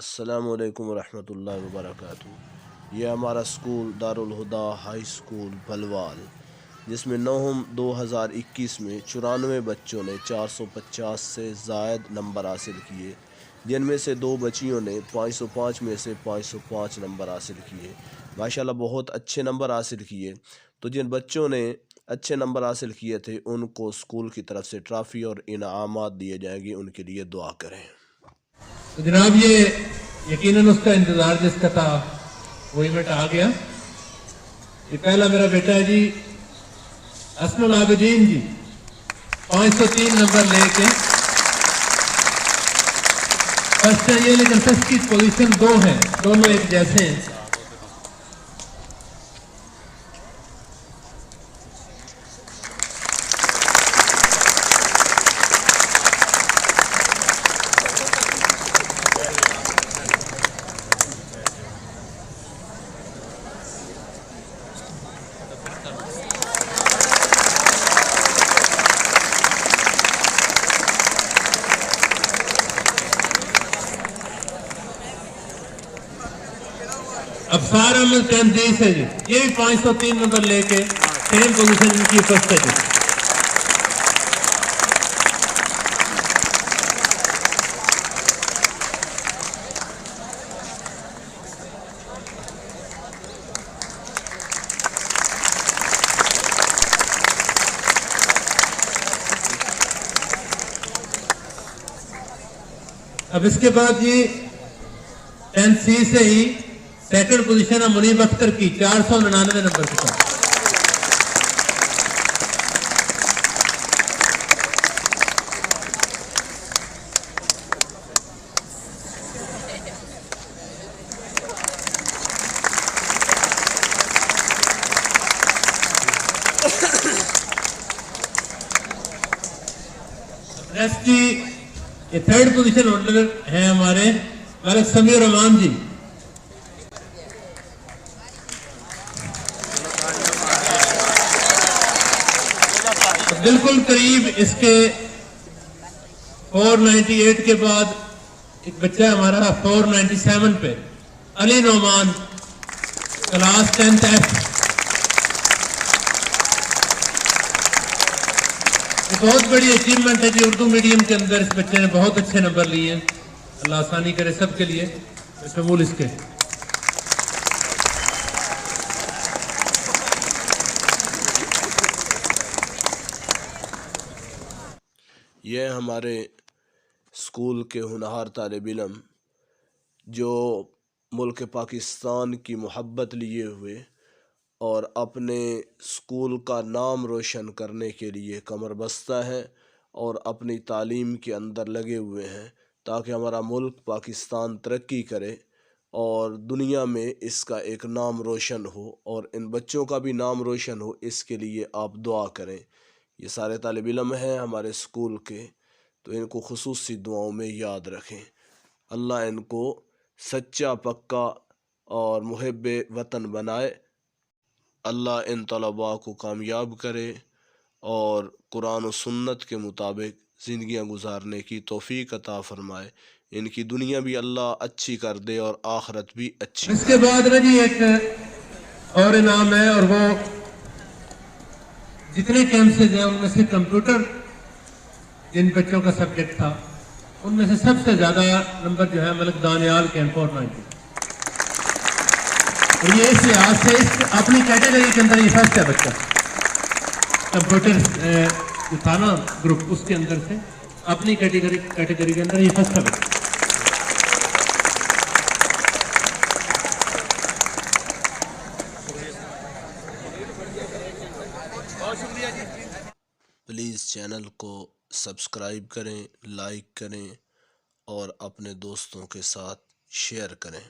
السلام علیکم ورحمۃ اللہ وبرکاتہ۔ یہ ہمارا سکول دارالہدا ہائی سکول بھلوال، جس میں 9/2021 میں 94 بچوں نے 450 سے زائد نمبر حاصل کیے، جن میں سے 2 بچیوں نے 505 میں سے 505 نمبر حاصل کیے۔ ماشاءاللہ بہت اچھے نمبر حاصل کیے۔ تو جن بچوں نے اچھے نمبر حاصل کیے تھے ان کو سکول کی طرف سے ٹرافی اور انعامات دیے جائیں گے، ان کے لیے دعا کریں۔ تو جناب یہ یقیناً اس کا انتظار جس کا تھا وہ ایونٹ آ گیا۔ یہ پہلا میرا بیٹا ہے جی حسن العابدین جی، 503 نمبر لے کے فرسٹ چاہیے، لیکن فرسٹ کی پوزیشن 2 ہے، دونوں ایک جیسے ہیں۔ ابصار احمد تنظیف ہے جی، یہ بھی 503 نمبر لے کے سیم پوزیشن ان کی فرسٹ ہے جی۔ اب اس کے بعد یہ 10C سے ہی سیکنڈ پوزیشن ہے منیب اختر کی 499 نمبر کے ساتھ۔ نیکسٹ جی یہ 3rd پوزیشن ہولڈر ہیں ہمارے ملک سمیع الرحمان جی، بالکل قریب اس کے 498 کے بعد ایک بچہ ہمارا 497 پہ علی نعمان کلاس 10th F۔ یہ بہت بڑی اچیومنٹ ہے جی، اردو میڈیم کے اندر اس بچے نے بہت اچھے نمبر لیے ہیں، اللہ آسانی کرے سب کے لیے شمول اس کے۔ یہ ہمارے اسکول کے ہونہار طالب علم جو ملک پاکستان کی محبت لیے ہوئے اور اپنے اسکول کا نام روشن کرنے کے لیے کمر بستہ ہیں اور اپنی تعلیم کے اندر لگے ہوئے ہیں، تاکہ ہمارا ملک پاکستان ترقی کرے اور دنیا میں اس کا ایک نام روشن ہو اور ان بچوں کا بھی نام روشن ہو، اس کے لیے آپ دعا کریں۔ یہ سارے طالب علم ہیں ہمارے اسکول کے، تو ان کو خصوصی دعاؤں میں یاد رکھیں۔ اللہ ان کو سچا پکا اور محب وطن بنائے، اللہ ان طلباء کو کامیاب کرے اور قرآن و سنت کے مطابق زندگیاں گزارنے کی توفیق عطا فرمائے۔ ان کی دنیا بھی اللہ اچھی کر دے اور آخرت بھی اچھی۔ اس کے بعد نا جی ایک اور انعام ہے، اور وہ جتنے کیمپسز ہیں ان میں سے کمپیوٹر جن بچوں کا سبجیکٹ تھا ان میں سے سب سے زیادہ نمبر جو ہے ملک دانیال کے 490، اور یہ اس لحاظ سے اس اپنی کیٹیگری کے اندر یہ فرسٹ ہے بچہ، کمپیوٹر جو تھا نا گروپ اس کے اندر سے اپنی کیٹیگری کے اندر یہ فرسٹ ہے بچہ۔ پلیز چینل کو سبسکرائب کریں، لائک کریں اور اپنے دوستوں کے ساتھ شیئر کریں۔